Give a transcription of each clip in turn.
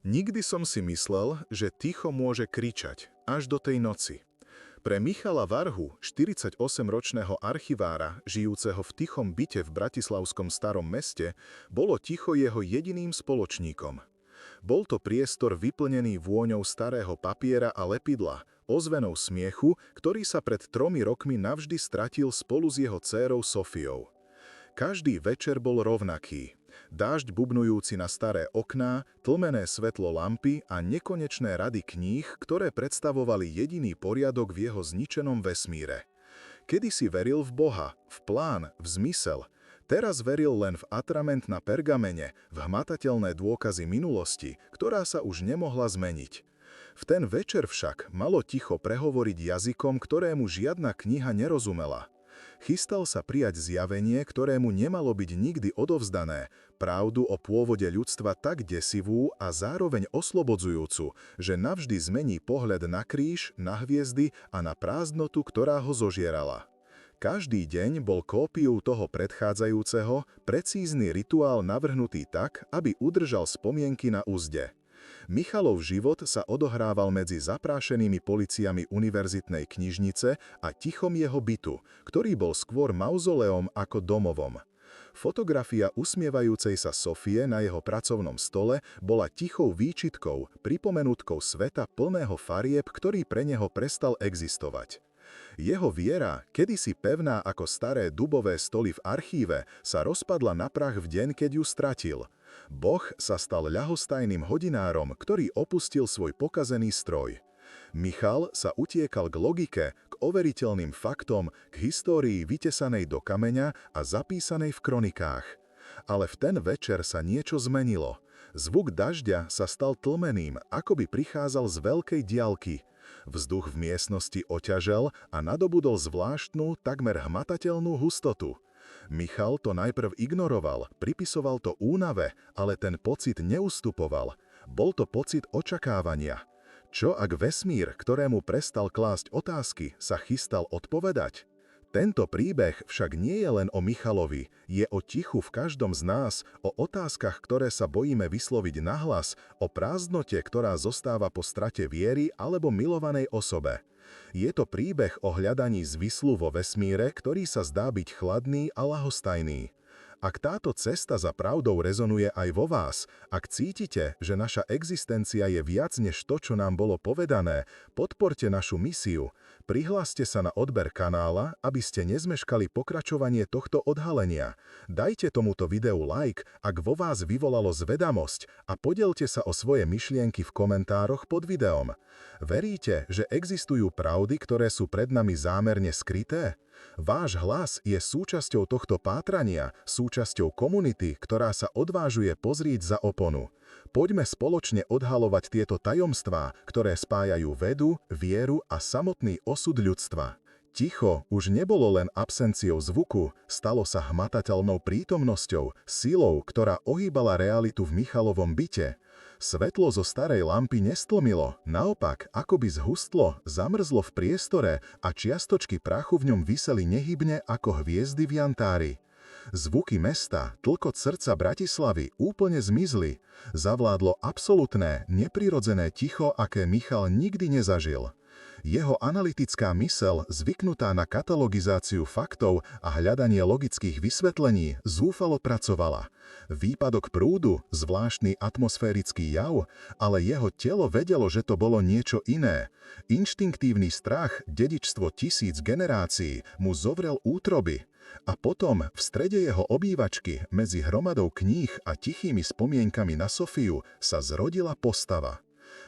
Nikdy som si myslel, že ticho môže kričať, až do tej noci. Pre Michala Varhu, 48-ročného archivára, žijúceho v tichom byte v bratislavskom Starom meste, bolo ticho jeho jediným spoločníkom. Bol to priestor vyplnený vôňou starého papiera a lepidla, ozvenou smiechu, ktorý sa pred 3 rokmi navždy stratil spolu s jeho dcérou Sofiou. Každý večer bol rovnaký. Dážď bubnujúci na staré okná, tlmené svetlo lampy a nekonečné rady kníh, ktoré predstavovali jediný poriadok v jeho zničenom vesmíre. Kedysi veril v Boha, v plán, v zmysel. Teraz veril len v atrament na pergamene, v hmatateľné dôkazy minulosti, ktorá sa už nemohla zmeniť. V ten večer však malo ticho prehovoriť jazykom, ktorému žiadna kniha nerozumela. Chystal sa prijať zjavenie, ktorému nemalo byť nikdy odovzdané, pravdu o pôvode ľudstva tak desivú a zároveň oslobodzujúcu, že navždy zmení pohľad na kríž, na hviezdy a na prázdnotu, ktorá ho zožierala. Každý deň bol kópiou toho predchádzajúceho, precízny rituál navrhnutý tak, aby udržal spomienky na uzde. Michalov život sa odohrával medzi zaprášenými policiami univerzitnej knižnice a tichom jeho bytu, ktorý bol skôr mauzoleom ako domovom. Fotografia usmievajúcej sa Sofie na jeho pracovnom stole bola tichou výčitkou, pripomenutkou sveta plného farieb, ktorý pre neho prestal existovať. Jeho viera, kedysi pevná ako staré dubové stoly v archíve, sa rozpadla na prach v deň, keď ju stratil. Boh sa stal ľahostajným hodinárom, ktorý opustil svoj pokazený stroj. Michal sa utiekal k logike, k overiteľným faktom, k histórii vytesanej do kameňa a zapísanej v kronikách. Ale v ten večer sa niečo zmenilo. Zvuk dažďa sa stal tlmeným, ako by prichádzal z veľkej diaľky. Vzduch v miestnosti oťažel a nadobudol zvláštnu, takmer hmatateľnú hustotu. Michal to najprv ignoroval, pripisoval to únave, ale ten pocit neustupoval. Bol to pocit očakávania. Čo ak vesmír, ktorému prestal klásť otázky, sa chystal odpovedať? Tento príbeh však nie je len o Michalovi, je o tichu v každom z nás, o otázkach, ktoré sa bojíme vysloviť nahlas, o prázdnote, ktorá zostáva po strate viery alebo milovanej osobe. Je to príbeh o hľadaní zvislu vo vesmíre, ktorý sa zdá byť chladný a ľahostajný. Ak táto cesta za pravdou rezonuje aj vo vás, ak cítite, že naša existencia je viac než to, čo nám bolo povedané, podporte našu misiu, prihláste sa na odber kanála, aby ste nezmeškali pokračovanie tohto odhalenia. Dajte tomuto videu like, ak vo vás vyvolalo zvedamosť a podielte sa o svoje myšlienky v komentároch pod videom. Veríte, že existujú pravdy, ktoré sú pred nami zámerne skryté? Váš hlas je súčasťou tohto pátrania, súčasťou komunity, ktorá sa odvážuje pozrieť za oponu. Poďme spoločne odhalovať tieto tajomstvá, ktoré spájajú vedu, vieru a samotný osud ľudstva. Ticho už nebolo len absenciou zvuku, stalo sa hmatateľnou prítomnosťou, silou, ktorá ohýbala realitu v Michalovom byte. Svetlo zo starej lampy nestlmilo, naopak, akoby zhustlo, zamrzlo v priestore a čiastočky prachu v ňom viseli nehybne ako hviezdy v jantári. Zvuky mesta, tlkot srdca Bratislavy úplne zmizli. Zavládlo absolútne, neprirodzené ticho, aké Michal nikdy nezažil. Jeho analytická myseľ, zvyknutá na katalogizáciu faktov a hľadanie logických vysvetlení, zúfalo pracovala. Výpadok prúdu, zvláštny atmosférický jav, ale jeho telo vedelo, že to bolo niečo iné. Inštinktívny strach, dedičstvo 1000 generácií, mu zovrel útroby. A potom, v strede jeho obývačky, medzi hromadou kníh a tichými spomienkami na Sofiu, sa zrodila postava.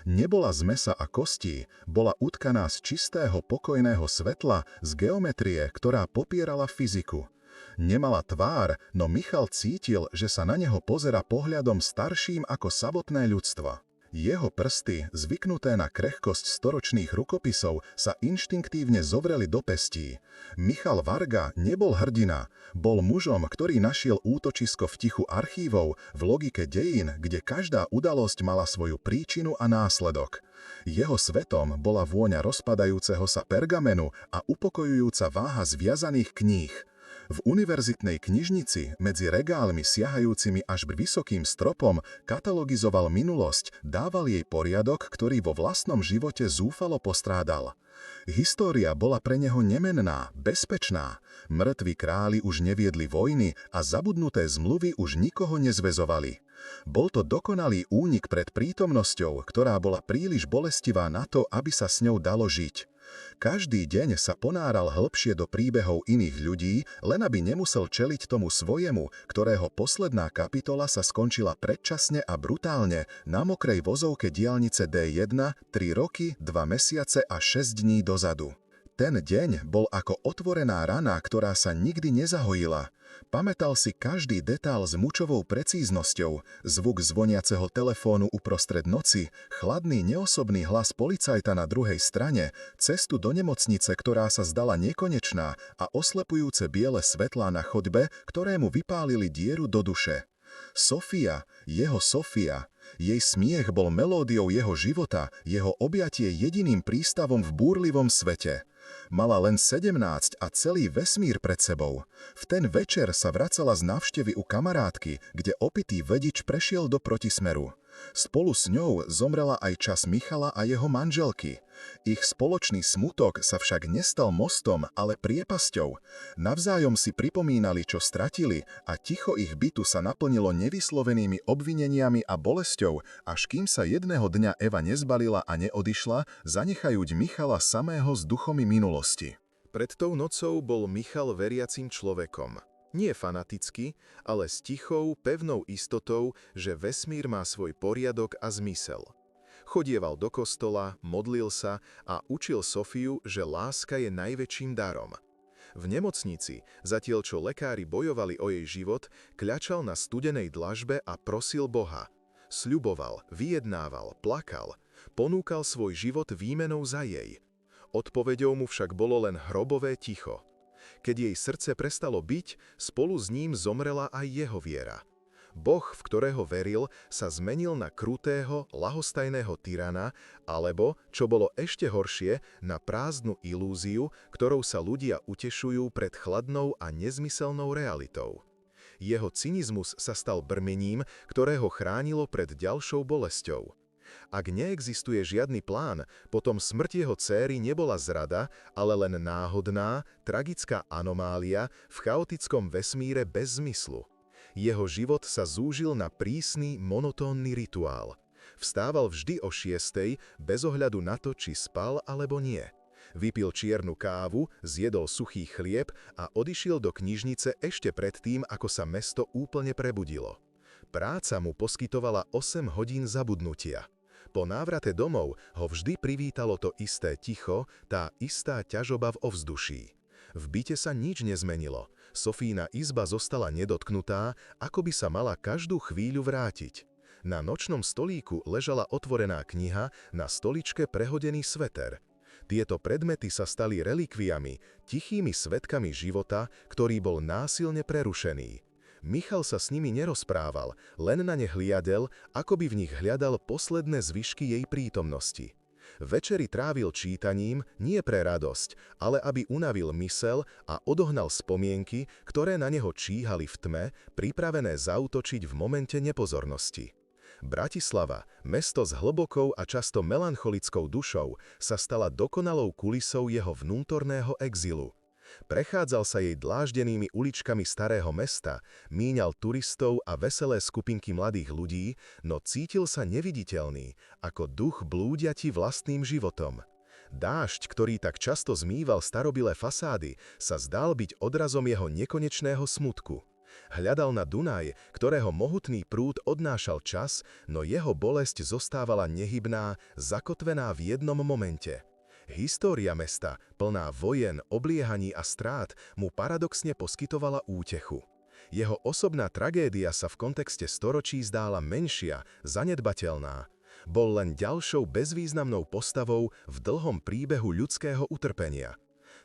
Nebola z mesa a kostí, bola utkaná z čistého pokojného svetla, z geometrie, ktorá popierala fyziku. Nemala tvár, no Michal cítil, že sa na neho pozerá pohľadom starším ako samotné ľudstvo. Jeho prsty, zvyknuté na krehkosť storočných rukopisov, sa inštinktívne zovreli do pestí. Michal Varga nebol hrdina, bol mužom, ktorý našiel útočisko v tichu archívov, v logike dejín, kde každá udalosť mala svoju príčinu a následok. Jeho svetom bola vôňa rozpadajúceho sa pergamenu a upokojujúca váha zviazaných kníh. V univerzitnej knižnici medzi regálmi siahajúcimi až vysokým stropom katalogizoval minulosť, dával jej poriadok, ktorý vo vlastnom živote zúfalo postrádal. História bola pre neho nemenná, bezpečná. Mŕtvi králi už neviedli vojny a zabudnuté zmluvy už nikoho nezväzovali. Bol to dokonalý únik pred prítomnosťou, ktorá bola príliš bolestivá na to, aby sa s ňou dalo žiť. Každý deň sa ponáral hĺbšie do príbehov iných ľudí, len aby nemusel čeliť tomu svojemu, ktorého posledná kapitola sa skončila predčasne a brutálne na mokrej vozovke diaľnice D1 3 roky, 2 mesiace a 6 dní dozadu. Ten deň bol ako otvorená rana, ktorá sa nikdy nezahojila. Pamätal si každý detail s mučovou precíznosťou, zvuk zvoniaceho telefónu uprostred noci, chladný neosobný hlas policajta na druhej strane, cestu do nemocnice, ktorá sa zdala nekonečná a oslepujúce biele svetlá na chodbe, ktoré mu vypálili dieru do duše. Sofia, jeho Sofia, jej smiech bol melódiou jeho života, jeho objatie jediným prístavom v búrlivom svete. Mala len 17 a celý vesmír pred sebou. V ten večer sa vracala z návštevy u kamarátky, kde opitý vedič prešiel do protismeru. Spolu s ňou zomrela aj čas Michala a jeho manželky. Ich spoločný smutok sa však nestal mostom, ale priepasťou. Navzájom si pripomínali, čo stratili, a ticho ich bytu sa naplnilo nevyslovenými obvineniami a bolesťou, až kým sa jedného dňa Eva nezbalila a neodišla, zanechajúc Michala samého s duchami minulosti. Pred tou nocou bol Michal veriacím človekom. Nie fanaticky, ale s tichou, pevnou istotou, že vesmír má svoj poriadok a zmysel. Chodieval do kostola, modlil sa a učil Sofiu, že láska je najväčším darom. V nemocnici, zatiaľ čo lekári bojovali o jej život, kľačal na studenej dlažbe a prosil Boha. Sľuboval, vyjednával, plakal, ponúkal svoj život výmenou za jej. Odpoveďou mu však bolo len hrobové ticho. Keď jej srdce prestalo biť, spolu s ním zomrela aj jeho viera. Boh, v ktorého veril, sa zmenil na krutého, ľahostajného tyrana, alebo, čo bolo ešte horšie, na prázdnu ilúziu, ktorou sa ľudia utešujú pred chladnou a nezmyselnou realitou. Jeho cynizmus sa stal brmením, ktoré ho chránilo pred ďalšou bolesťou. Ak neexistuje žiadny plán, potom smrť jeho dcéry nebola zrada, ale len náhodná, tragická anomália v chaotickom vesmíre bez zmyslu. Jeho život sa zúžil na prísny, monotónny rituál. Vstával vždy o 6:00, bez ohľadu na to, či spal alebo nie. Vypil čiernu kávu, zjedol suchý chlieb a odišiel do knižnice ešte predtým, ako sa mesto úplne prebudilo. Práca mu poskytovala 8 hodín zabudnutia. Po návrate domov ho vždy privítalo to isté ticho, tá istá ťažoba v ovzduší. V byte sa nič nezmenilo. Sofína izba zostala nedotknutá, ako by sa mala každú chvíľu vrátiť. Na nočnom stolíku ležala otvorená kniha, na stoličke prehodený sveter. Tieto predmety sa stali relikviami, tichými svedkami života, ktorý bol násilne prerušený. Michal sa s nimi nerozprával, len na ne hliadel, ako by v nich hľadal posledné zvyšky jej prítomnosti. Večery trávil čítaním nie pre radosť, ale aby unavil mysel a odohnal spomienky, ktoré na neho číhali v tme, pripravené zaútočiť v momente nepozornosti. Bratislava, mesto s hlbokou a často melancholickou dušou, sa stala dokonalou kulisou jeho vnútorného exilu. Prechádzal sa jej dláždenými uličkami starého mesta, míňal turistov a veselé skupinky mladých ľudí, no cítil sa neviditeľný, ako duch blúdiaci vlastným životom. Dážď, ktorý tak často zmýval starobilé fasády, sa zdal byť odrazom jeho nekonečného smutku. Hľadal na Dunaj, ktorého mohutný prúd odnášal čas, no jeho bolesť zostávala nehybná, zakotvená v jednom momente. História mesta, plná vojen, obliehaní a strát, mu paradoxne poskytovala útechu. Jeho osobná tragédia sa v kontexte storočí zdála menšia, zanedbateľná. Bol len ďalšou bezvýznamnou postavou v dlhom príbehu ľudského utrpenia.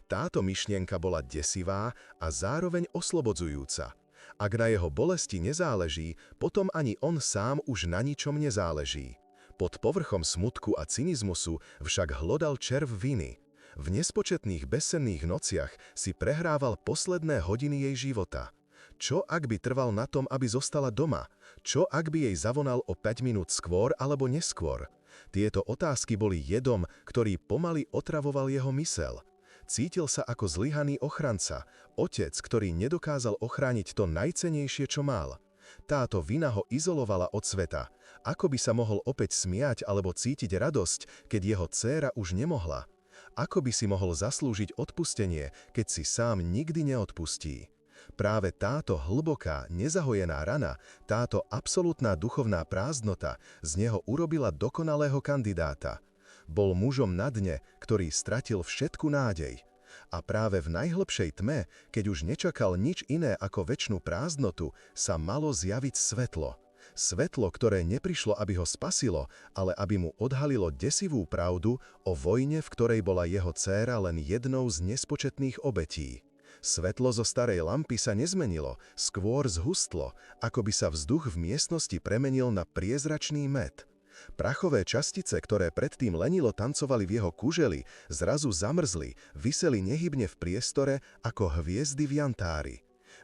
Táto myšlienka bola desivá a zároveň oslobodzujúca. Ak na jeho bolesti nezáleží, potom ani on sám už na ničom nezáleží. Pod povrchom smutku a cynizmusu však hlodal červ viny. V nespočetných bezsenných nociach si prehrával posledné hodiny jej života. Čo ak by trval na tom, aby zostala doma? Čo ak by jej zavonal o 5 minút skôr alebo neskôr? Tieto otázky boli jedom, ktorý pomaly otravoval jeho myseľ. Cítil sa ako zlyhaný ochranca, otec, ktorý nedokázal ochrániť to najcennejšie, čo mal. Táto vina ho izolovala od sveta. Ako by sa mohol opäť smiať alebo cítiť radosť, keď jeho dcéra už nemohla? Ako by si mohol zaslúžiť odpustenie, keď si sám nikdy neodpustí? Práve táto hlboká, nezahojená rana, táto absolútna duchovná prázdnota z neho urobila dokonalého kandidáta. Bol mužom na dne, ktorý stratil všetku nádej. A práve v najhlbšej tme, keď už nečakal nič iné ako večnú prázdnotu, sa malo zjaviť svetlo. Svetlo, ktoré neprišlo, aby ho spasilo, ale aby mu odhalilo desivú pravdu o vojne, v ktorej bola jeho dcéra len jednou z nespočetných obetí. Svetlo zo starej lampy sa nezmenilo, skôr zhustlo, ako by sa vzduch v miestnosti premenil na priezračný med. Prachové častice, ktoré predtým lenilo tancovali v jeho kuželi, zrazu zamrzli, viseli nehybne v priestore ako hviezdy v jantári.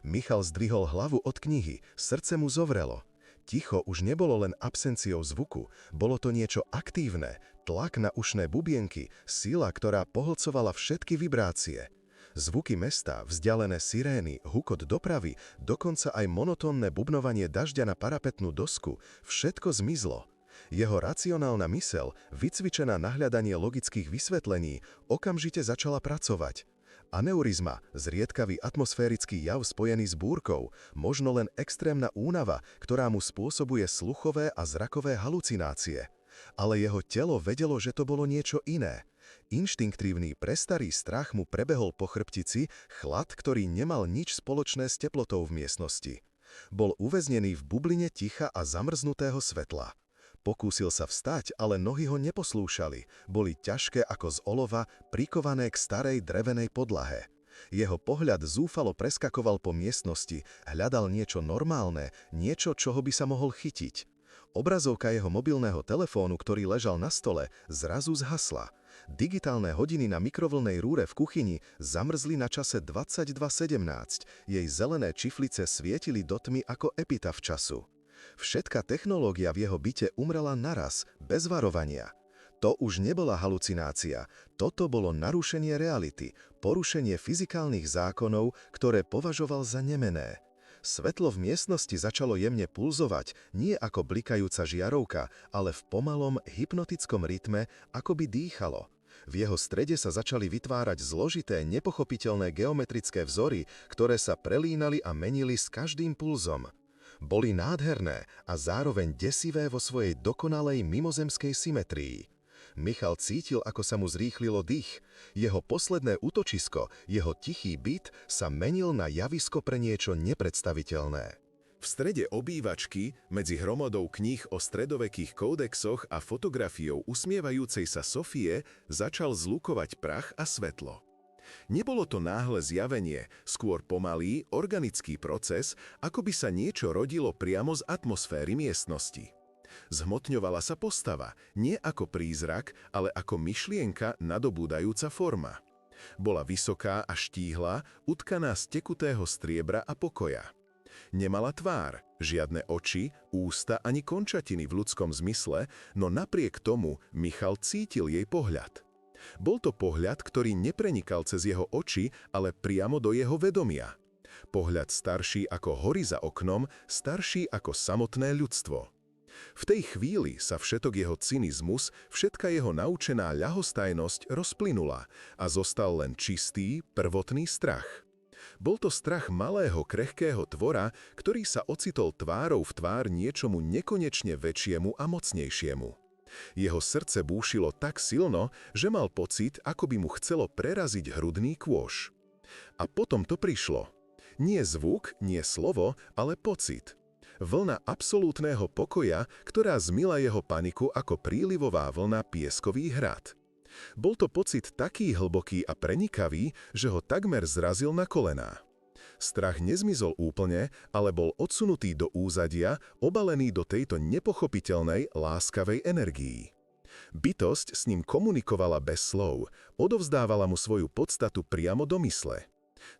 Michal zdvihol hlavu od knihy, srdce mu zovrelo. Ticho už nebolo len absenciou zvuku, bolo to niečo aktívne, tlak na ušné bubienky, sila, ktorá pohlcovala všetky vibrácie. Zvuky mesta, vzdialené sirény, hukot dopravy, dokonca aj monotónne bubnovanie dažďa na parapetnú dosku, všetko zmizlo. Jeho racionálna myseľ, vycvičená na hľadanie logických vysvetlení, okamžite začala pracovať. Aneurizma, zriedkavý atmosférický jav spojený s búrkou, možno len extrémna únava, ktorá mu spôsobuje sluchové a zrakové halucinácie. Ale jeho telo vedelo, že to bolo niečo iné. Inštinktívny prestarý strach mu prebehol po chrbtici, chlad, ktorý nemal nič spoločné s teplotou v miestnosti. Bol uväznený v bubline ticha a zamrznutého svetla. Pokúsil sa vstať, ale nohy ho neposlúšali, boli ťažké ako z olova, prikované k starej drevenej podlahe. Jeho pohľad zúfalo preskakoval po miestnosti, hľadal niečo normálne, niečo, čoho by sa mohol chytiť. Obrazovka jeho mobilného telefónu, ktorý ležal na stole, zrazu zhasla. Digitálne hodiny na mikrovlnnej rúre v kuchyni zamrzli na čase 22:17. Jej zelené čiflice svietili do tmy ako epitaf času. Všetká technológia v jeho byte umrela naraz, bez varovania. To už nebola halucinácia, toto bolo narušenie reality, porušenie fyzikálnych zákonov, ktoré považoval za nemenné. Svetlo v miestnosti začalo jemne pulzovať, nie ako blikajúca žiarovka, ale v pomalom, hypnotickom rytme, ako by dýchalo. V jeho strede sa začali vytvárať zložité, nepochopiteľné geometrické vzory, ktoré sa prelínali a menili s každým pulzom. Boli nádherné a zároveň desivé vo svojej dokonalej mimozemskej symetrii. Michal cítil, ako sa mu zrýchlilo dých. Jeho posledné útočisko, jeho tichý byt sa menil na javisko pre niečo nepredstaviteľné. V strede obývačky, medzi hromadou kníh o stredovekých kódexoch a fotografiou usmievajúcej sa Sofie, začal zlukovať prach a svetlo. Nebolo to náhle zjavenie, skôr pomalý, organický proces, ako by sa niečo rodilo priamo z atmosféry miestnosti. Zhmotňovala sa postava, nie ako prízrak, ale ako myšlienka nadobúdajúca forma. Bola vysoká a štíhla, utkaná z tekutého striebra a pokoja. Nemala tvár, žiadne oči, ústa ani končatiny v ľudskom zmysle, no napriek tomu Michal cítil jej pohľad. Bol to pohľad, ktorý neprenikal cez jeho oči, ale priamo do jeho vedomia. Pohľad starší ako hory za oknom, starší ako samotné ľudstvo. V tej chvíli sa všetok jeho cynizmus, všetka jeho naučená ľahostajnosť rozplynula a zostal len čistý, prvotný strach. Bol to strach malého, krehkého tvora, ktorý sa ocitol tvárou v tvár niečomu nekonečne väčšiemu a mocnejšiemu. Jeho srdce búšilo tak silno, že mal pocit, ako by mu chcelo preraziť hrudný kôš. A potom to prišlo. Nie zvuk, nie slovo, ale pocit. Vlna absolútneho pokoja, ktorá zmila jeho paniku ako prílivová vlna pieskový hrad. Bol to pocit taký hlboký a prenikavý, že ho takmer zrazil na kolená. Strach nezmizol úplne, ale bol odsunutý do úzadia, obalený do tejto nepochopiteľnej, láskavej energií. Bytosť s ním komunikovala bez slov, odovzdávala mu svoju podstatu priamo do mysle.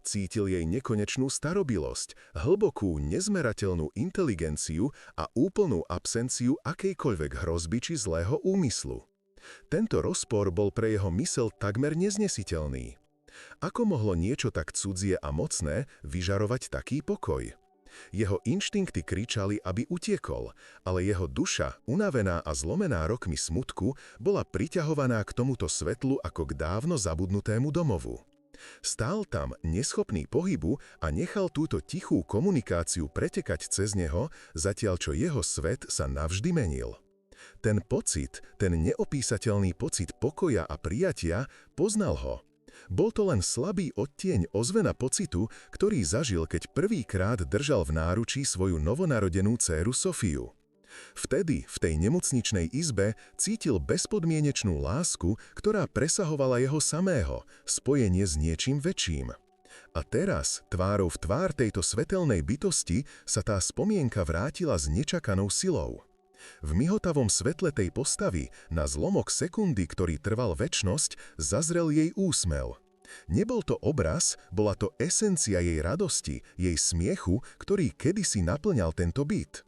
Cítil jej nekonečnú starobilosť, hlbokú, nezmerateľnú inteligenciu a úplnú absenciu akejkoľvek hrozby či zlého úmyslu. Tento rozpor bol pre jeho mysel takmer neznesiteľný. Ako mohlo niečo tak cudzie a mocné vyžarovať taký pokoj? Jeho inštinkty kričali, aby utiekol, ale jeho duša, unavená a zlomená rokmi smutku, bola priťahovaná k tomuto svetlu ako k dávno zabudnutému domovu. Stál tam, neschopný pohybu, a nechal túto tichú komunikáciu pretekať cez neho, zatiaľ čo jeho svet sa navždy menil. Ten pocit, ten neopísateľný pocit pokoja a prijatia, poznal ho. Bol to len slabý odtieň ozvena pocitu, ktorý zažil, keď prvýkrát držal v náručí svoju novonarodenú dcéru Sofiu. Vtedy, v tej nemocničnej izbe, cítil bezpodmienečnú lásku, ktorá presahovala jeho samého, spojenie s niečím väčším. A teraz, tvárou v tvár tejto svetelnej bytosti, sa tá spomienka vrátila s nečakanou silou. V mihotavom svetle tej postavy, na zlomok sekundy, ktorý trval večnosť, zazrel jej úsmev. Nebol to obraz, bola to esencia jej radosti, jej smiechu, ktorý kedysi naplňal tento byt.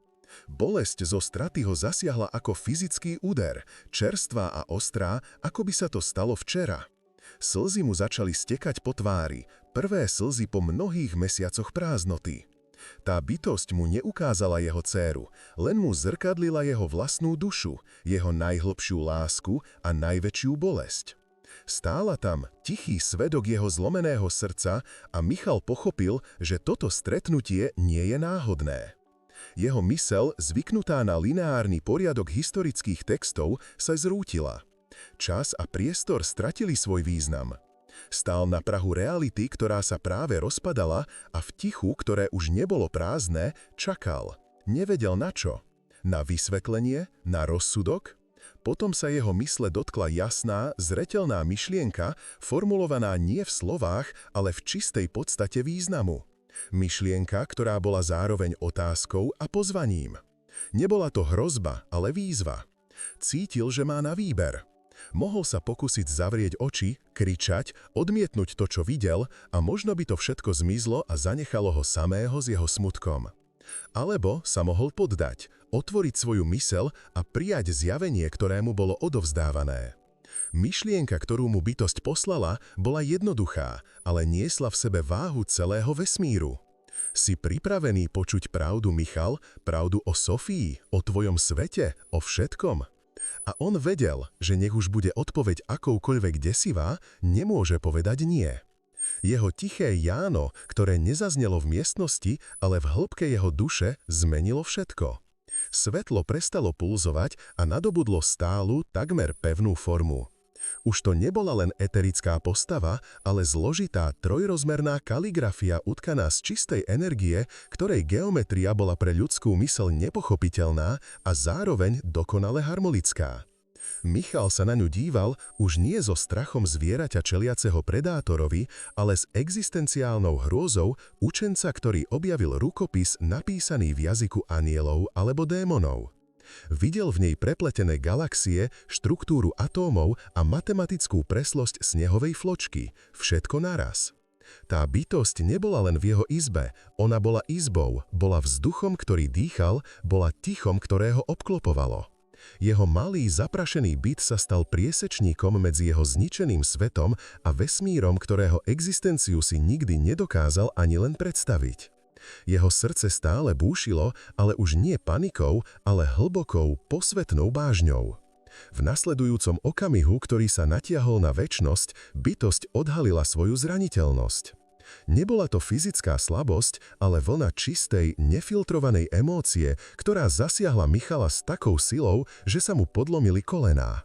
Bolesť zo straty ho zasiahla ako fyzický úder, čerstvá a ostrá, ako by sa to stalo včera. Slzy mu začali stekať po tvári, prvé slzy po mnohých mesiacoch prázdnoty. Tá bytosť mu neukázala jeho dcéru, len mu zrkadlila jeho vlastnú dušu, jeho najhlbšiu lásku a najväčšiu bolesť. Stála tam, tichý svedok jeho zlomeného srdca, a Michal pochopil, že toto stretnutie nie je náhodné. Jeho myseľ, zvyknutá na lineárny poriadok historických textov, sa zrútila. Čas a priestor stratili svoj význam. Stál na prahu reality, ktorá sa práve rozpadala, a v tichu, ktoré už nebolo prázdne, čakal. Nevedel na čo. Na vysvetlenie? Na rozsudok? Potom sa jeho mysle dotkla jasná, zreteľná myšlienka, formulovaná nie v slovách, ale v čistej podstate významu. Myšlienka, ktorá bola zároveň otázkou a pozvaním. Nebola to hrozba, ale výzva. Cítil, že má na výber. Mohol sa pokúsiť zavrieť oči, kričať, odmietnúť to, čo videl, a možno by to všetko zmizlo a zanechalo ho samého s jeho smutkom. Alebo sa mohol poddať, otvoriť svoju myseľ a prijať zjavenie, ktoré mu bolo odovzdávané. Myšlienka, ktorú mu bytosť poslala, bola jednoduchá, ale niesla v sebe váhu celého vesmíru. Si pripravený počuť pravdu, Michal, pravdu o Sofii, o tvojom svete, o všetkom? A on vedel, že nech už bude odpoveď akoukoľvek desivá, nemôže povedať nie. Jeho tiché jáno, ktoré nezaznelo v miestnosti, ale v hĺbke jeho duše, zmenilo všetko. Svetlo prestalo pulzovať a nadobudlo stálu, takmer pevnú formu. Už to nebola len eterická postava, ale zložitá trojrozmerná kaligrafia utkaná z čistej energie, ktorej geometria bola pre ľudskú myseľ nepochopiteľná a zároveň dokonale harmonická. Michal sa na ňu díval už nie so strachom zvieraťa čeliaceho predátorovi, ale s existenciálnou hrôzou učenca, ktorý objavil rukopis napísaný v jazyku anielov alebo démonov. Videl v nej prepletené galaxie, štruktúru atómov a matematickú preslosť snehovej fločky, všetko naraz. Tá bytosť nebola len v jeho izbe, ona bola izbou, bola vzduchom, ktorý dýchal, bola tichom, ktoré ho obklopovalo. Jeho malý zaprašený byt sa stal priesečníkom medzi jeho zničeným svetom a vesmírom, ktorého existenciu si nikdy nedokázal ani len predstaviť. Jeho srdce stále búšilo, ale už nie panikou, ale hlbokou, posvetnou bážňou. V nasledujúcom okamihu, ktorý sa natiahol na večnosť, bytosť odhalila svoju zraniteľnosť. Nebola to fyzická slabosť, ale vlna čistej, nefiltrovanej emócie, ktorá zasiahla Michala s takou silou, že sa mu podlomili kolená.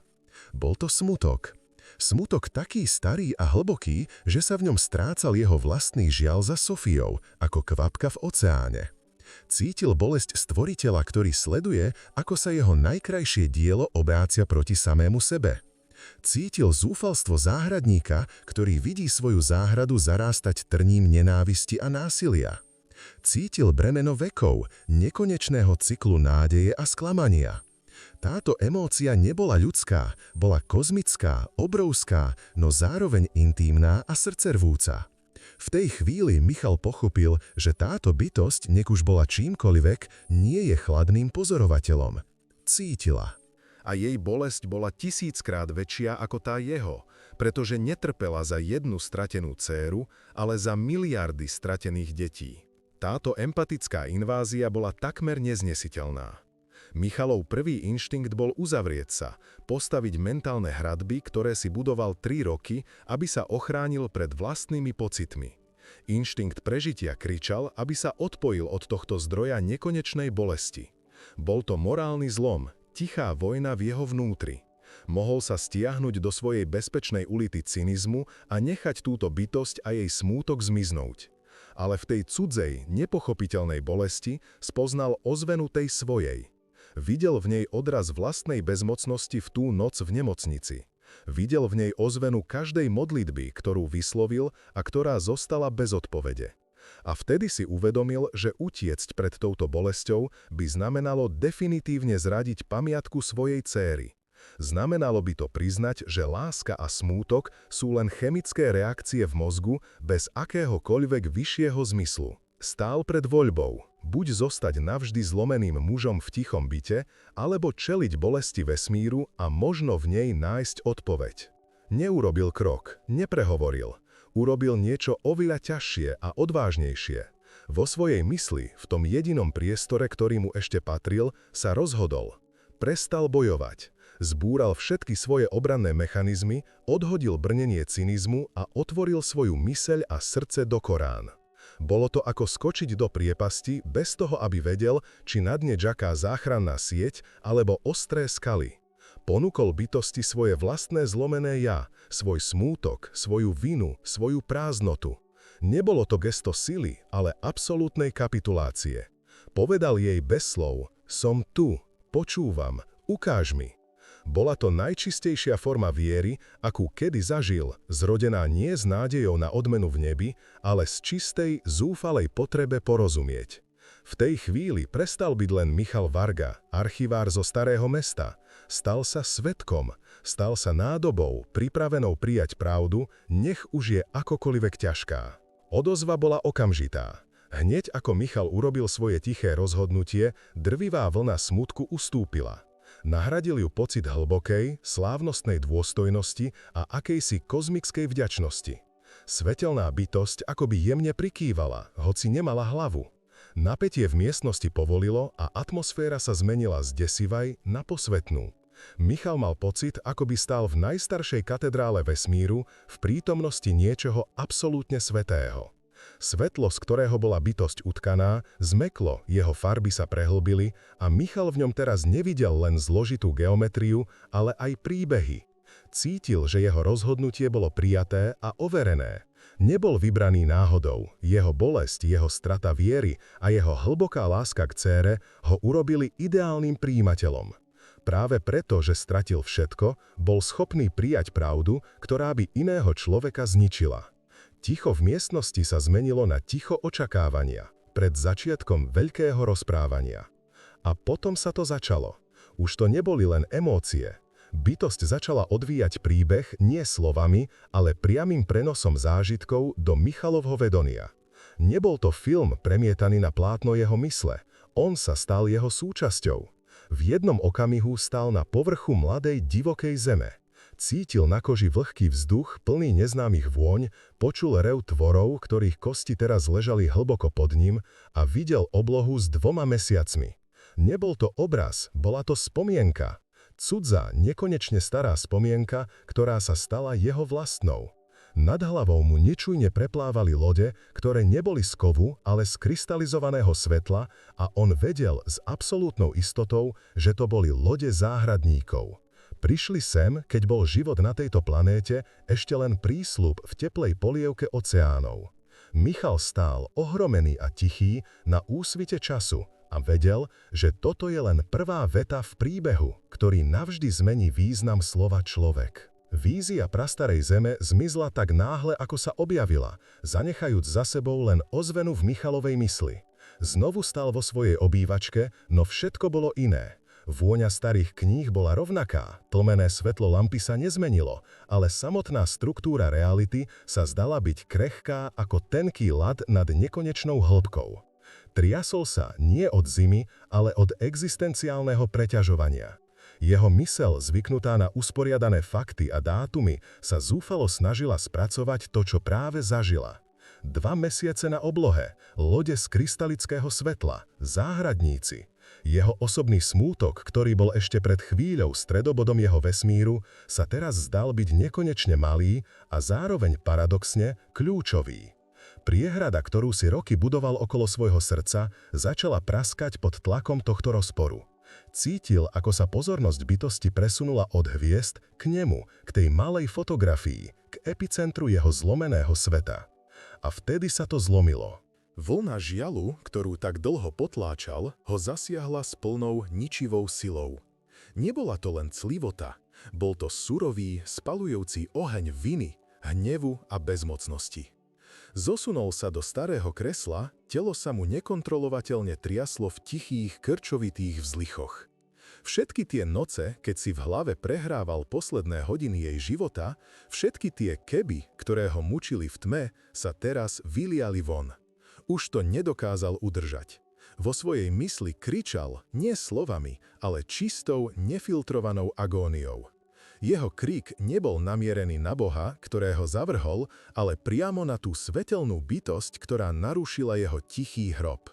Bol to smutok. Smutok taký starý a hlboký, že sa v ňom strácal jeho vlastný žiaľ za Sofiou, ako kvapka v oceáne. Cítil bolesť stvoriteľa, ktorý sleduje, ako sa jeho najkrajšie dielo obrácia proti samému sebe. Cítil zúfalstvo záhradníka, ktorý vidí svoju záhradu zarástať trním nenávisti a násilia. Cítil bremeno vekov, nekonečného cyklu nádeje a sklamania. Táto emócia nebola ľudská, bola kozmická, obrovská, no zároveň intímna a srdcervúca. V tej chvíli Michal pochopil, že táto bytosť, nech už bola čímkoľvek, nie je chladným pozorovateľom. Cítila. A jej bolesť bola 1000-krát väčšia ako tá jeho, pretože netrpela za jednu stratenú dcéru, ale za miliardy stratených detí. Táto empatická invázia bola takmer neznesiteľná. Michalov prvý inštinkt bol uzavrieť sa, postaviť mentálne hradby, ktoré si budoval 3 roky, aby sa ochránil pred vlastnými pocitmi. Inštinkt prežitia kričal, aby sa odpojil od tohto zdroja nekonečnej bolesti. Bol to morálny zlom, tichá vojna v jeho vnútri. Mohol sa stiahnuť do svojej bezpečnej ulity cynizmu a nechať túto bytosť a jej smútok zmiznúť. Ale v tej cudzej, nepochopiteľnej bolesti spoznal ozvenu tej svojej. Videl v nej odraz vlastnej bezmocnosti v tú noc v nemocnici. Videl v nej ozvenu každej modlitby, ktorú vyslovil a ktorá zostala bez odpovede. A vtedy si uvedomil, že utiecť pred touto bolesťou by znamenalo definitívne zradiť pamiatku svojej céry. Znamenalo by to priznať, že láska a smútok sú len chemické reakcie v mozgu bez akéhokoľvek vyššieho zmyslu. Stál pred voľbou, buď zostať navždy zlomeným mužom v tichom byte, alebo čeliť bolesti vesmíru a možno v nej nájsť odpoveď. Neurobil krok, neprehovoril. Urobil niečo oveľa ťažšie a odvážnejšie. Vo svojej mysli, v tom jedinom priestore, ktorý mu ešte patril, sa rozhodol. Prestal bojovať. Zbúral všetky svoje obranné mechanizmy, odhodil brnenie cynizmu a otvoril svoju myseľ a srdce do Korán. Bolo to ako skočiť do priepasti bez toho, aby vedel, či na dne čaká záchranná sieť alebo ostré skaly. Ponúkol bytosti svoje vlastné zlomené ja, svoj smútok, svoju vinu, svoju prázdnotu. Nebolo to gesto sily, ale absolútnej kapitulácie. Povedal jej bez slov: som tu, počúvam, ukáž mi. Bola to najčistejšia forma viery, akú kedy zažil, zrodená nie s nádejou na odmenu v nebi, ale z čistej, zúfalej potrebe porozumieť. V tej chvíli prestal byť len Michal Varga, archivár zo Starého mesta. Stal sa svedkom, stal sa nádobou, pripravenou prijať pravdu, nech už je akokoľvek ťažká. Odozva bola okamžitá. Hneď ako Michal urobil svoje tiché rozhodnutie, drvivá vlna smútku ustúpila. Nahradil ju pocit hlbokej, slávnostnej dôstojnosti a akejsi kozmickej vďačnosti. Svetelná bytosť akoby jemne prikývala, hoci nemala hlavu. Napätie v miestnosti povolilo a atmosféra sa zmenila z desivaj na posvetnú. Michal mal pocit, ako by stál v najstaršej katedrále vesmíru v prítomnosti niečoho absolútne svätého. Svetlo, z ktorého bola bytosť utkaná, zmeklo, jeho farby sa prehlbili a Michal v ňom teraz nevidel len zložitú geometriu, ale aj príbehy. Cítil, že jeho rozhodnutie bolo prijaté a overené. Nebol vybraný náhodou, jeho bolesť, jeho strata viery a jeho hlboká láska k dcére ho urobili ideálnym prijímateľom. Práve preto, že stratil všetko, bol schopný prijať pravdu, ktorá by iného človeka zničila. Ticho v miestnosti sa zmenilo na ticho očakávania, pred začiatkom veľkého rozprávania. A potom sa to začalo. Už to neboli len emócie. Bytosť začala odvíjať príbeh nie slovami, ale priamym prenosom zážitkov do Michalovho vedomia. Nebol to film premietaný na plátno jeho mysle, on sa stal jeho súčasťou. V jednom okamihu stál na povrchu mladej divokej zeme. Cítil na koži vlhký vzduch, plný neznámych vôň, počul rev tvorov, ktorých kosti teraz ležali hlboko pod ním a videl oblohu s 2 mesiacmi. Nebol to obraz, bola to spomienka. Cudzá, nekonečne stará spomienka, ktorá sa stala jeho vlastnou. Nad hlavou mu nečujne preplávali lode, ktoré neboli z kovu, ale z krystalizovaného svetla a on vedel s absolútnou istotou, že to boli lode záhradníkov. Prišli sem, keď bol život na tejto planéte ešte len prísľub v teplej polievke oceánov. Michal stál ohromený a tichý na úsvite času a vedel, že toto je len prvá veta v príbehu, ktorý navždy zmení význam slova človek. Vízia prastarej zeme zmizla tak náhle, ako sa objavila, zanechajúc za sebou len ozvenu v Michalovej mysli. Znovu stal vo svojej obývačke, no všetko bolo iné. Vôňa starých kníh bola rovnaká, tlmené svetlo lampy sa nezmenilo, ale samotná struktúra reality sa zdala byť krehká ako tenký ľad nad nekonečnou hĺbkou. Triasol sa nie od zimy, ale od existenciálneho preťažovania. Jeho myseľ, zvyknutá na usporiadané fakty a dátumy, sa zúfalo snažila spracovať to, čo práve zažila. 2 mesiace na oblohe, lode z krystalického svetla, záhradníci. Jeho osobný smútok, ktorý bol ešte pred chvíľou stredobodom jeho vesmíru, sa teraz zdal byť nekonečne malý a zároveň paradoxne kľúčový. Priehrada, ktorú si roky budoval okolo svojho srdca, začala praskať pod tlakom tohto rozporu. Cítil, ako sa pozornosť bytosti presunula od hviezd k nemu, k tej malej fotografii, k epicentru jeho zlomeného sveta. A vtedy sa to zlomilo. Vlna žialu, ktorú tak dlho potláčal, ho zasiahla s plnou ničivou silou. Nebola to len clivota, bol to surový, spalujúci oheň viny, hnevu a bezmocnosti. Zosunul sa do starého kresla, telo sa mu nekontrolovateľne triaslo v tichých, krčovitých vzlichoch. Všetky tie noce, keď si v hlave prehrával posledné hodiny jej života, všetky tie keby, ktoré ho mučili v tme, sa teraz vyliali von. Už to nedokázal udržať. Vo svojej mysli kričal, nie slovami, ale čistou, nefiltrovanou agóniou. Jeho krik nebol namierený na Boha, ktorého zavrhol, ale priamo na tú svetelnú bytosť, ktorá narušila jeho tichý hrob.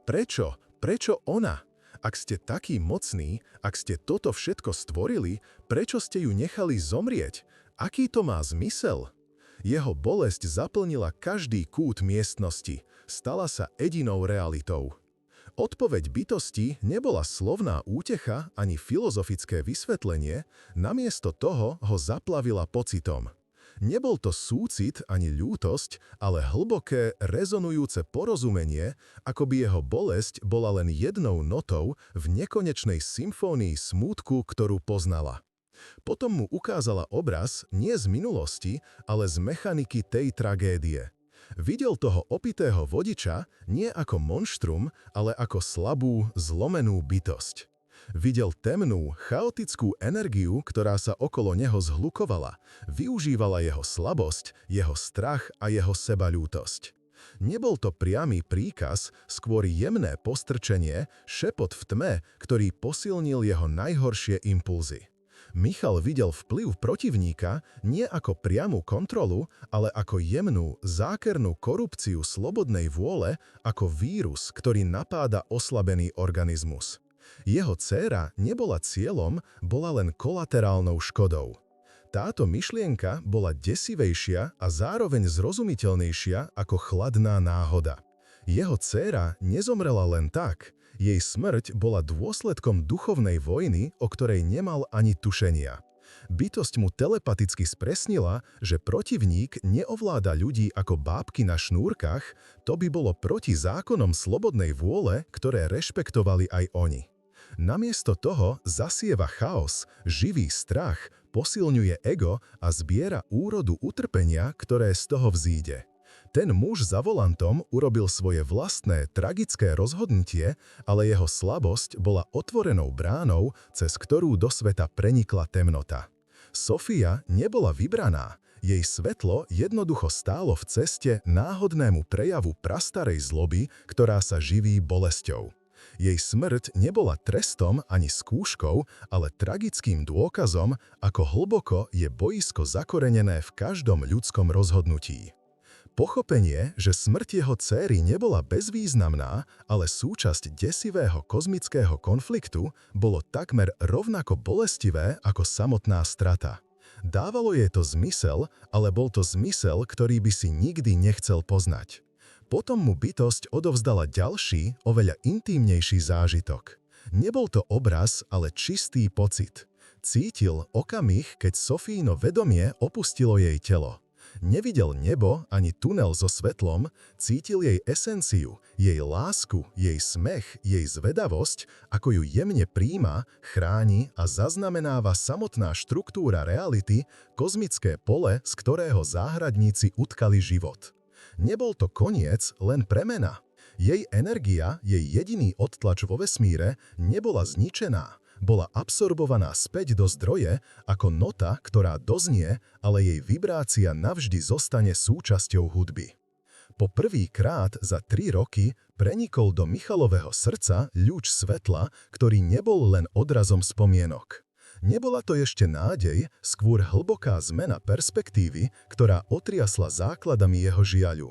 Prečo? Prečo ona? Ak ste takí mocní, ak ste toto všetko stvorili, prečo ste ju nechali zomrieť? Aký to má zmysel? Jeho bolesť zaplnila každý kút miestnosti, stala sa jedinou realitou. Odpoveď bytosti nebola slovná útecha ani filozofické vysvetlenie, namiesto toho ho zaplavila pocitom. Nebol to súcit ani ľútosť, ale hlboké, rezonujúce porozumenie, ako by jeho bolesť bola len jednou notou v nekonečnej symfónii smútku, ktorú poznala. Potom mu ukázala obraz nie z minulosti, ale z mechaniky tej tragédie. Videl toho opitého vodiča nie ako monštrum, ale ako slabú, zlomenú bytosť. Videl temnú, chaotickú energiu, ktorá sa okolo neho zhlukovala, využívala jeho slabosť, jeho strach a jeho sebaľútosť. Nebol to priamy príkaz, skôr jemné postrčenie, šepot v tme, ktorý posilnil jeho najhoršie impulzy. Michal videl vplyv protivníka nie ako priamu kontrolu, ale ako jemnú, zákernú korupciu slobodnej vôle, ako vírus, ktorý napáda oslabený organizmus. Jeho dcéra nebola cieľom, bola len kolaterálnou škodou. Táto myšlienka bola desivejšia a zároveň zrozumiteľnejšia ako chladná náhoda. Jeho dcéra nezomrela len tak, jej smrť bola dôsledkom duchovnej vojny, o ktorej nemal ani tušenia. Bytosť mu telepaticky spresnila, že protivník neovláda ľudí ako bábky na šnúrkach, to by bolo proti zákonom slobodnej vôle, ktoré rešpektovali aj oni. Namiesto toho zasieva chaos, živý strach, posilňuje ego a zbiera úrodu utrpenia, ktoré z toho vzíde. Ten muž za volantom urobil svoje vlastné tragické rozhodnutie, ale jeho slabosť bola otvorenou bránou, cez ktorú do sveta prenikla temnota. Sofia nebola vybraná, jej svetlo jednoducho stálo v ceste náhodnému prejavu prastarej zloby, ktorá sa živí bolesťou. Jej smrť nebola trestom ani skúškou, ale tragickým dôkazom, ako hlboko je boisko zakorenené v každom ľudskom rozhodnutí. Pochopenie, že smrť jeho dcéry nebola bezvýznamná, ale súčasť desivého kozmického konfliktu, bolo takmer rovnako bolestivé ako samotná strata. Dávalo jej to zmysel, ale bol to zmysel, ktorý by si nikdy nechcel poznať. Potom mu bytosť odovzdala ďalší, oveľa intímnejší zážitok. Nebol to obraz, ale čistý pocit. Cítil okamih, keď Sofíno vedomie opustilo jej telo. Nevidel nebo ani tunel so svetlom, cítil jej esenciu, jej lásku, jej smech, jej zvedavosť, ako ju jemne príjma, chráni a zaznamenáva samotná štruktúra reality, kozmické pole, z ktorého záhradníci utkali život. Nebol to koniec, len premena. Jej energia, jej jediný odtlač vo vesmíre, nebola zničená. bola absorbovaná späť do zdroje ako nota, ktorá doznie, ale jej vibrácia navždy zostane súčasťou hudby. Po prvýkrát za 3 roky prenikol do Michalového srdca ľuč svetla, ktorý nebol len odrazom spomienok. Nebola to ešte nádej, skôr hlboká zmena perspektívy, ktorá otriasla základami jeho žiaľu.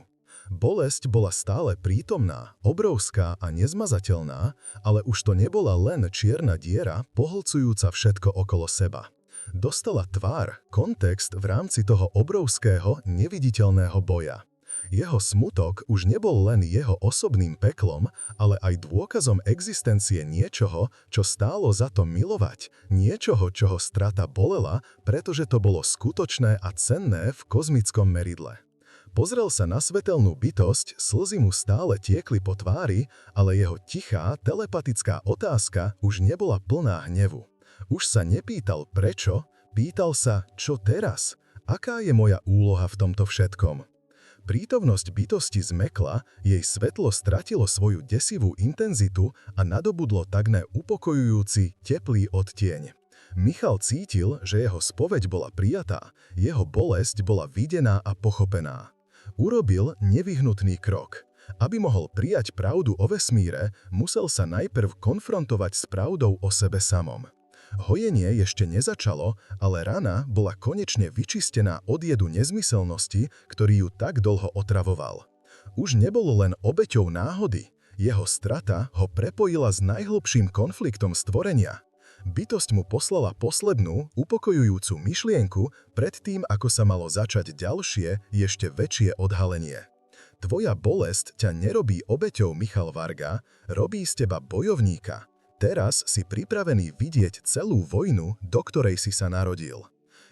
Bolesť bola stále prítomná, obrovská a nezmazateľná, ale už to nebola len čierna diera, pohlcujúca všetko okolo seba. Dostala tvár, kontext v rámci toho obrovského, neviditeľného boja. Jeho smutok už nebol len jeho osobným peklom, ale aj dôkazom existencie niečoho, čo stálo za to milovať, niečoho, čoho strata bolela, pretože to bolo skutočné a cenné v kozmickom meridle. Pozrel sa na svetelnú bytosť, slzy mu stále tiekli po tvári, ale jeho tichá, telepatická otázka už nebola plná hnevu. Už sa nepýtal prečo, pýtal sa, čo teraz? Aká je moja úloha v tomto všetkom? Prítomnosť bytosti zmekla, jej svetlo stratilo svoju desivú intenzitu a nadobudlo takmer upokojujúci, teplý odtieň. Michal cítil, že jeho spoveď bola prijatá, jeho bolesť bola videná a pochopená. Urobil nevyhnutný krok. Aby mohol prijať pravdu o vesmíre, musel sa najprv konfrontovať s pravdou o sebe samom. Hojenie ešte nezačalo, ale rana bola konečne vyčistená od jedu nezmyselnosti, ktorý ju tak dlho otravoval. Už nebolo len obeťou náhody, jeho strata ho prepojila s najhlbším konfliktom stvorenia. Bytosť mu poslala poslednú, upokojujúcu myšlienku predtým, ako sa malo začať ďalšie, ešte väčšie odhalenie. Tvoja bolesť ťa nerobí obeťou, Michal Varga, robí z teba bojovníka. Teraz si pripravený vidieť celú vojnu, do ktorej si sa narodil.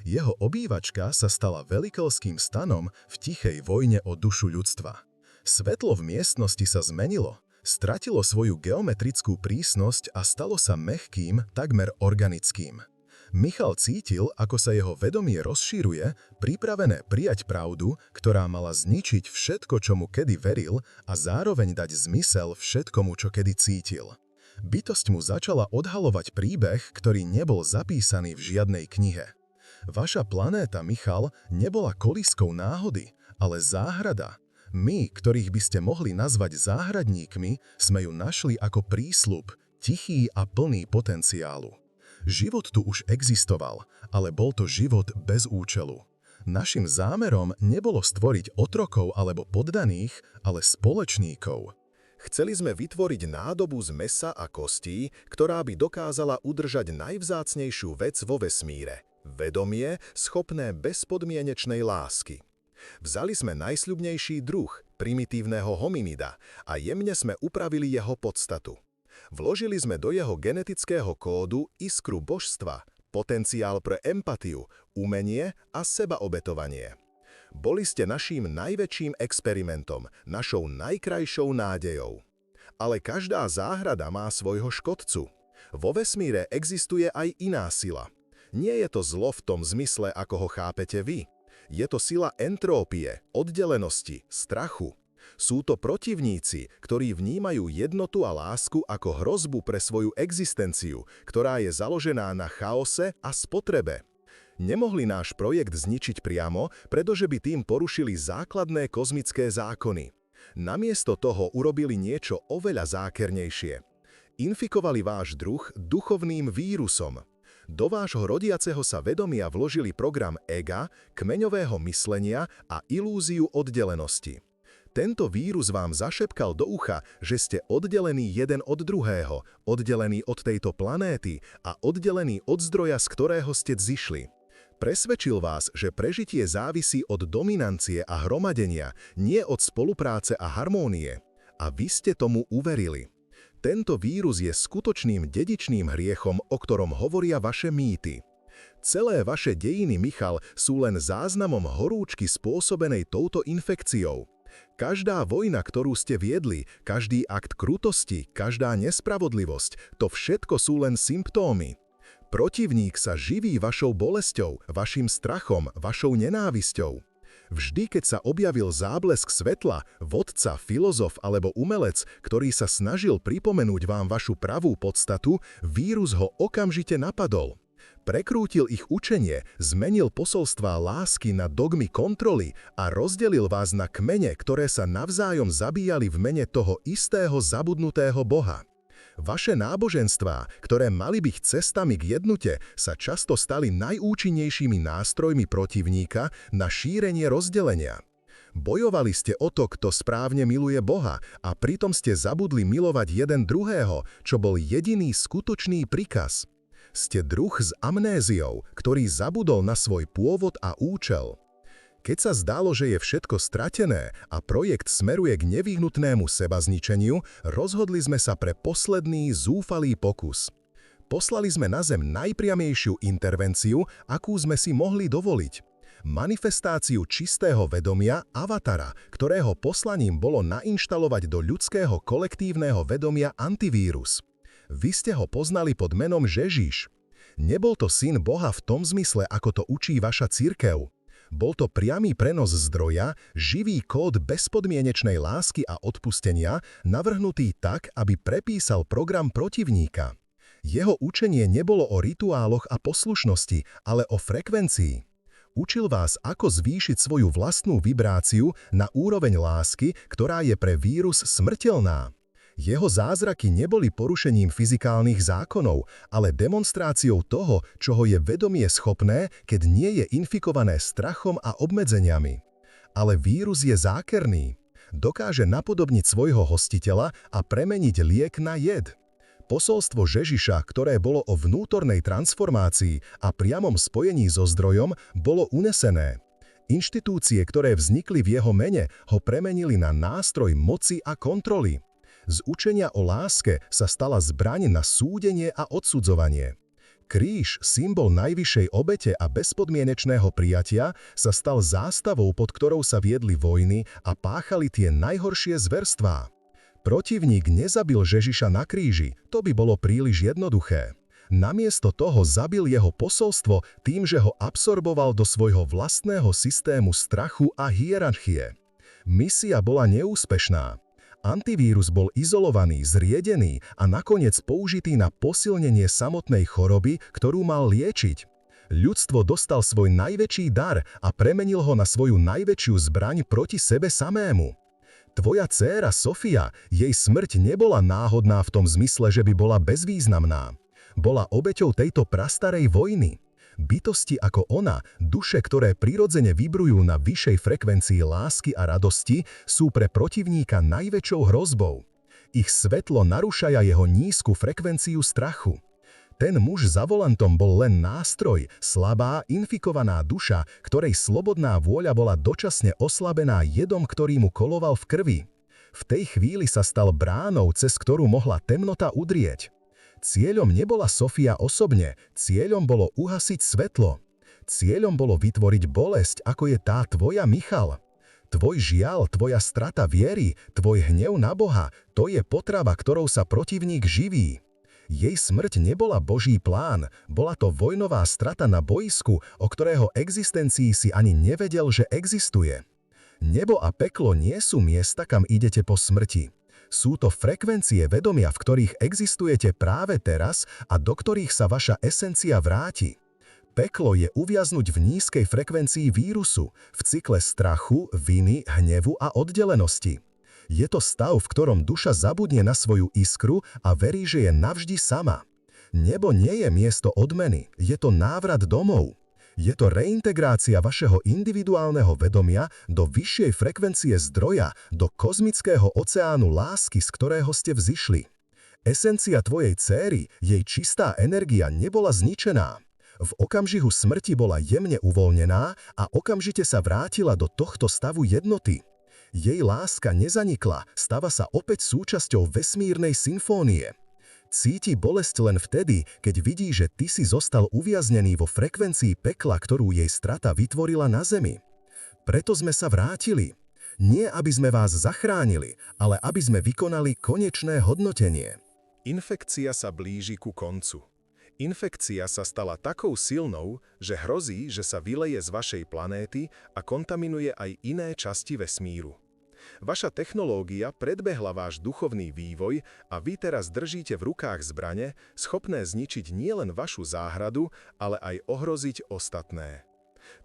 Jeho obývačka sa stala veľkoľským stanom v tichej vojne o dušu ľudstva. Svetlo v miestnosti sa zmenilo. Stratilo svoju geometrickú prísnosť a stalo sa mäkkým, takmer organickým. Michal cítil, ako sa jeho vedomie rozšíruje, pripravené prijať pravdu, ktorá mala zničiť všetko, čomu kedy veril a zároveň dať zmysel všetkomu, čo kedy cítil. Bytosť mu začala odhalovať príbeh, ktorý nebol zapísaný v žiadnej knihe. Vaša planéta, Michal, nebola kolískou náhody, ale záhrada. My, ktorých by ste mohli nazvať záhradníkmi, sme ju našli ako prísľub, tichý a plný potenciálu. Život tu už existoval, ale bol to život bez účelu. Našim zámerom nebolo stvoriť otrokov alebo poddaných, ale spoločníkov. Chceli sme vytvoriť nádobu z mäsa a kostí, ktorá by dokázala udržať najvzácnejšiu vec vo vesmíre – vedomie, schopné bezpodmienečnej lásky. Vzali sme najsľubnejší druh, primitívneho hominida, a jemne sme upravili jeho podstatu. Vložili sme do jeho genetického kódu iskru božstva, potenciál pre empatiu, umenie a sebaobetovanie. Boli ste naším najväčším experimentom, našou najkrajšou nádejou. Ale každá záhrada má svojho škodcu. Vo vesmíre existuje aj iná sila. Nie je to zlo v tom zmysle, ako ho chápete vy. Je to sila entrópie, oddelenosti, strachu. Sú to protivníci, ktorí vnímajú jednotu a lásku ako hrozbu pre svoju existenciu, ktorá je založená na chaose a spotrebe. Nemohli náš projekt zničiť priamo, pretože by tým porušili základné kozmické zákony. Namiesto toho urobili niečo oveľa zákernejšie. Infikovali váš druh duchovným vírusom. Do vášho rodiaceho sa vedomia vložili program ega, kmeňového myslenia a ilúziu oddelenosti. Tento vírus vám zašepkal do ucha, že ste oddelení jeden od druhého, oddelení od tejto planéty a oddelení od zdroja, z ktorého ste zišli. Presvedčil vás, že prežitie závisí od dominancie a hromadenia, nie od spolupráce a harmónie. A vy ste tomu uverili. Tento vírus je skutočným dedičným hriechom, o ktorom hovoria vaše mýty. Celé vaše dejiny, Michal, sú len záznamom horúčky spôsobenej touto infekciou. Každá vojna, ktorú ste viedli, každý akt krutosti, každá nespravodlivosť, to všetko sú len symptómy. Protivník sa živí vašou bolesťou, vašim strachom, vašou nenávisťou. Vždy, keď sa objavil záblesk svetla, vodca, filozof alebo umelec, ktorý sa snažil pripomenúť vám vašu pravú podstatu, vírus ho okamžite napadol. Prekrútil ich učenie, zmenil posolstvá lásky na dogmy kontroly a rozdelil vás na kmene, ktoré sa navzájom zabíjali v mene toho istého zabudnutého Boha. Vaše náboženstvá, ktoré mali byť cestami k jednote, sa často stali najúčinnejšími nástrojmi protivníka na šírenie rozdelenia. Bojovali ste o to, kto správne miluje Boha, a pritom ste zabudli milovať jeden druhého, čo bol jediný skutočný príkaz. Ste druh s amnéziou, ktorý zabudol na svoj pôvod a účel. Keď sa zdalo, že je všetko stratené a projekt smeruje k nevyhnutnému sebazničeniu, rozhodli sme sa pre posledný zúfalý pokus. Poslali sme na Zem najpriamejšiu intervenciu, akú sme si mohli dovoliť. Manifestáciu čistého vedomia Avatara, ktorého poslaním bolo nainštalovať do ľudského kolektívneho vedomia antivírus. Vy ste ho poznali pod menom Ježiš. Nebol to syn Boha v tom zmysle, ako to učí vaša cirkev. Bol to priamy prenos zdroja, živý kód bezpodmienečnej lásky a odpustenia, navrhnutý tak, aby prepísal program protivníka. Jeho učenie nebolo o rituáloch a poslušnosti, ale o frekvencii. Učil vás, ako zvýšiť svoju vlastnú vibráciu na úroveň lásky, ktorá je pre vírus smrteľná. Jeho zázraky neboli porušením fyzikálnych zákonov, ale demonstráciou toho, čoho je vedomie schopné, keď nie je infikované strachom a obmedzeniami. Ale vírus je zákerný. Dokáže napodobniť svojho hostiteľa a premeniť liek na jed. Posolstvo Ježiša, ktoré bolo o vnútornej transformácii a priamom spojení so zdrojom, bolo unesené. Inštitúcie, ktoré vznikli v jeho mene, ho premenili na nástroj moci a kontroly. Z učenia o láske sa stala zbraň na súdenie a odsudzovanie. Kríž, symbol najvyššej obete a bezpodmienečného prijatia, sa stal zástavou, pod ktorou sa viedli vojny a páchali tie najhoršie zverstvá. Protivník nezabil Ježiša na kríži, to by bolo príliš jednoduché. Namiesto toho zabil jeho posolstvo tým, že ho absorboval do svojho vlastného systému strachu a hierarchie. Misia bola neúspešná. Antivírus bol izolovaný, zriedený a nakoniec použitý na posilnenie samotnej choroby, ktorú mal liečiť. Ľudstvo dostal svoj najväčší dar a premenil ho na svoju najväčšiu zbraň proti sebe samému. Tvoja dcéra Sofia, jej smrť nebola náhodná v tom zmysle, že by bola bezvýznamná. Bola obeťou tejto prastarej vojny. Bytosti ako ona, duše, ktoré prirodzene vibrujú na vyššej frekvencii lásky a radosti, sú pre protivníka najväčšou hrozbou. Ich svetlo narúšaja jeho nízku frekvenciu strachu. Ten muž za volantom bol len nástroj, slabá, infikovaná duša, ktorej slobodná vôľa bola dočasne oslabená jedom, ktorý mu koloval v krvi. V tej chvíli sa stal bránou, cez ktorú mohla temnota udrieť. Cieľom nebola Sofia osobne, cieľom bolo uhasiť svetlo. Cieľom bolo vytvoriť bolesť, ako je tá tvoja, Michal. Tvoj žiaľ, tvoja strata viery, tvoj hnev na Boha, to je potrava, ktorou sa protivník živí. Jej smrť nebola Boží plán, bola to vojnová strata na boisku, o ktorého existencii si ani nevedel, že existuje. Nebo a peklo nie sú miesta, kam idete po smrti. Sú to frekvencie vedomia, v ktorých existujete práve teraz a do ktorých sa vaša esencia vráti. Peklo je uviaznuť v nízkej frekvencii vírusu, v cykle strachu, viny, hnevu a oddelenosti. Je to stav, v ktorom duša zabudne na svoju iskru a verí, že je navždy sama. Nebo nie je miesto odmeny, je to návrat domov. Je to reintegrácia vašeho individuálneho vedomia do vyššej frekvencie zdroja, do kozmického oceánu lásky, z ktorého ste vzišli. Esencia tvojej dcéry, jej čistá energia nebola zničená. V okamžiku smrti bola jemne uvoľnená a okamžite sa vrátila do tohto stavu jednoty. Jej láska nezanikla, stáva sa opäť súčasťou vesmírnej symfónie. Cíti bolesť len vtedy, keď vidí, že ty si zostal uviaznený vo frekvencii pekla, ktorú jej strata vytvorila na Zemi. Preto sme sa vrátili. Nie, aby sme vás zachránili, ale aby sme vykonali konečné hodnotenie. Infekcia sa blíži ku koncu. Infekcia sa stala takou silnou, že hrozí, že sa vyleje z vašej planéty a kontaminuje aj iné časti vesmíru. Vaša technológia predbehla váš duchovný vývoj a vy teraz držíte v rukách zbrane, schopné zničiť nielen vašu záhradu, ale aj ohroziť ostatné.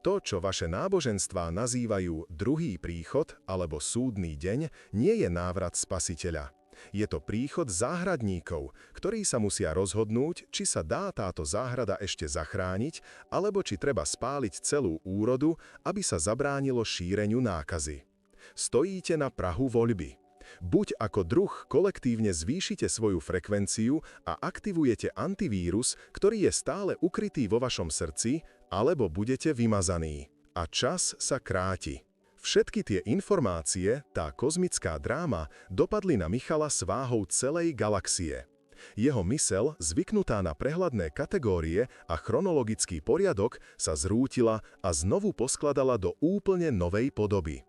To, čo vaše náboženstvá nazývajú druhý príchod alebo súdny deň, nie je návrat Spasiteľa. Je to príchod záhradníkov, ktorí sa musia rozhodnúť, či sa dá táto záhrada ešte zachrániť, alebo či treba spáliť celú úrodu, aby sa zabránilo šíreniu nákazy. Stojíte na prahu voľby. Buď ako druh kolektívne zvýšite svoju frekvenciu a aktivujete antivírus, ktorý je stále ukrytý vo vašom srdci, alebo budete vymazaní. A čas sa kráti. Všetky tie informácie, tá kozmická dráma, dopadli na Michala s váhou celej galaxie. Jeho mysel, zvyknutá na prehľadné kategórie a chronologický poriadok, sa zrútila a znovu poskladala do úplne novej podoby.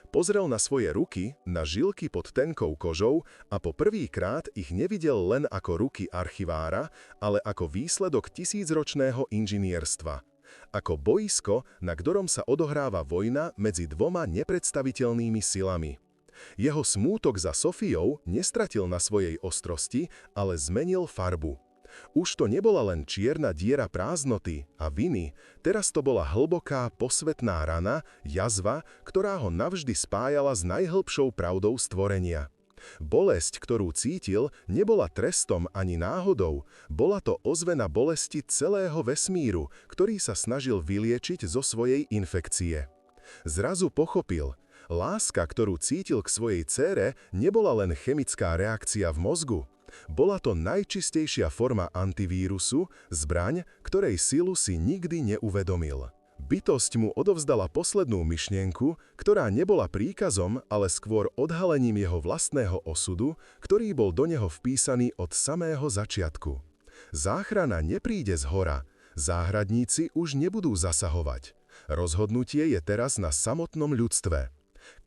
Pozrel na svoje ruky, na žilky pod tenkou kožou a po prvýkrát ich nevidel len ako ruky archivára, ale ako výsledok tisícročného inžinierstva. Ako boisko, na ktorom sa odohráva vojna medzi dvoma nepredstaviteľnými silami. Jeho smútok za Sofiou nestratil na svojej ostrosti, ale zmenil farbu. Už to nebola len čierna diera prázdnoty a viny, teraz to bola hlboká posvätná rana, jazva, ktorá ho navždy spájala s najhlbšou pravdou stvorenia. Bolesť, ktorú cítil, nebola trestom ani náhodou, bola to ozvena bolesti celého vesmíru, ktorý sa snažil vyliečiť zo svojej infekcie. Zrazu pochopil, láska, ktorú cítil k svojej dcére, nebola len chemická reakcia v mozgu. Bola to najčistejšia forma antivírusu, zbraň, ktorej silu si nikdy neuvedomil. Bytosť mu odovzdala poslednú myšlienku, ktorá nebola príkazom, ale skôr odhalením jeho vlastného osudu, ktorý bol do neho vpísaný od samého začiatku. Záchrana nepríde zhora, záhradníci už nebudú zasahovať. Rozhodnutie je teraz na samotnom ľudstve.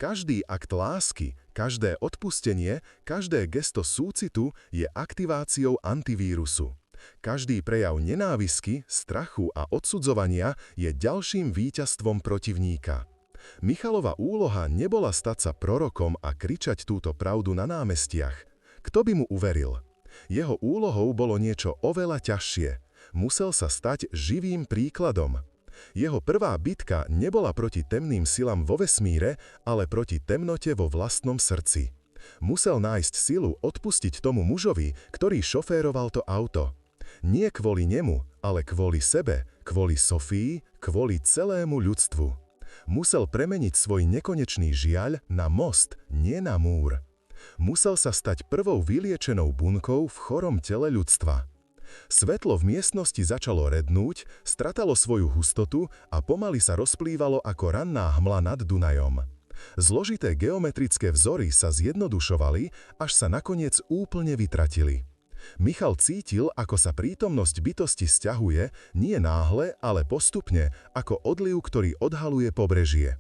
Každý akt lásky, každé odpustenie, každé gesto súcitu je aktiváciou antivírusu. Každý prejav nenávisky, strachu a odsudzovania je ďalším víťazstvom protivníka. Michalova úloha nebola stať sa prorokom a kričať túto pravdu na námestiach. Kto by mu uveril? Jeho úlohou bolo niečo oveľa ťažšie. Musel sa stať živým príkladom. Jeho prvá bitka nebola proti temným silám vo vesmíre, ale proti temnote vo vlastnom srdci. Musel nájsť silu odpustiť tomu mužovi, ktorý šoféroval to auto. Nie kvôli nemu, ale kvôli sebe, kvôli Sofii, kvôli celému ľudstvu. Musel premeniť svoj nekonečný žiaľ na most, nie na múr. Musel sa stať prvou vyliečenou bunkou v chorom tele ľudstva. Svetlo v miestnosti začalo rednúť, stratalo svoju hustotu a pomaly sa rozplývalo ako ranná hmla nad Dunajom. Zložité geometrické vzory sa zjednodušovali, až sa nakoniec úplne vytratili. Michal cítil, ako sa prítomnosť bytosti sťahuje, nie náhle, ale postupne, ako odliv, ktorý odhaluje pobrežie.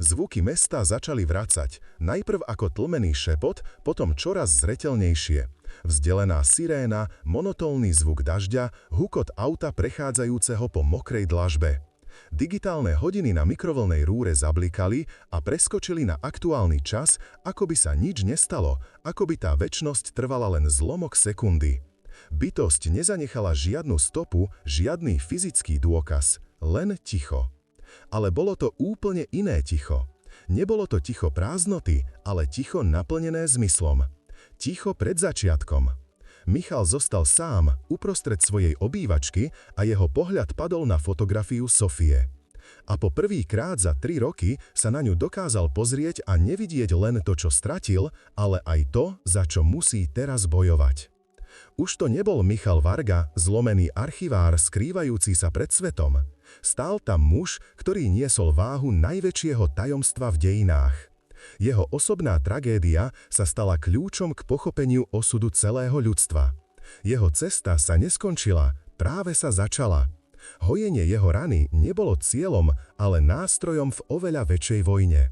Zvuky mesta začali vracať, najprv ako tlmený šepot, potom čoraz zreteľnejšie. Vzdelená siréna, monotónny zvuk dažďa, hukot auta prechádzajúceho po mokrej dlažbe. Digitálne hodiny na mikrovlnnej rúre zablikali a preskočili na aktuálny čas, ako by sa nič nestalo, ako by tá večnosť trvala len zlomok sekundy. Bytosť nezanechala žiadnu stopu, žiadny fyzický dôkaz, len ticho. Ale bolo to úplne iné ticho. Nebolo to ticho prázdnoty, ale ticho naplnené zmyslom. Ticho pred začiatkom. Michal zostal sám uprostred svojej obývačky a jeho pohľad padol na fotografiu Sofie. A po prvýkrát za 3 roky sa na ňu dokázal pozrieť a nevidieť len to, čo stratil, ale aj to, za čo musí teraz bojovať. Už to nebol Michal Varga, zlomený archivár skrývajúci sa pred svetom. Stál tam muž, ktorý niesol váhu najväčšieho tajomstva v dejinách. Jeho osobná tragédia sa stala kľúčom k pochopeniu osudu celého ľudstva. Jeho cesta sa neskončila, práve sa začala. Hojenie jeho rany nebolo cieľom, ale nástrojom v oveľa väčšej vojne.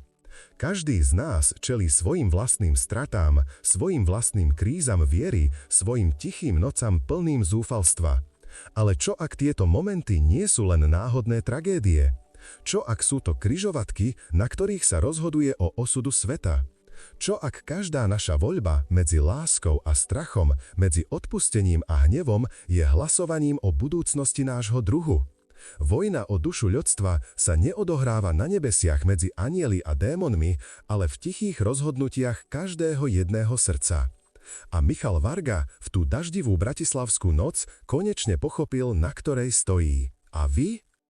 Každý z nás čelí svojim vlastným stratám, svojim vlastným krízam viery, svojim tichým nocam plným zúfalstva. Ale čo ak tieto momenty nie sú len náhodné tragédie? Čo ak sú to križovatky, na ktorých sa rozhoduje o osudu sveta? Čo ak každá naša voľba medzi láskou a strachom, medzi odpustením a hnevom je hlasovaním o budúcnosti nášho druhu? Vojna o dušu ľudstva sa neodohráva na nebesiach medzi anjeli a démonmi, ale v tichých rozhodnutiach každého jedného srdca. A Michal Varga v tú daždivú bratislavskú noc konečne pochopil, na ktorej stojí. A vy?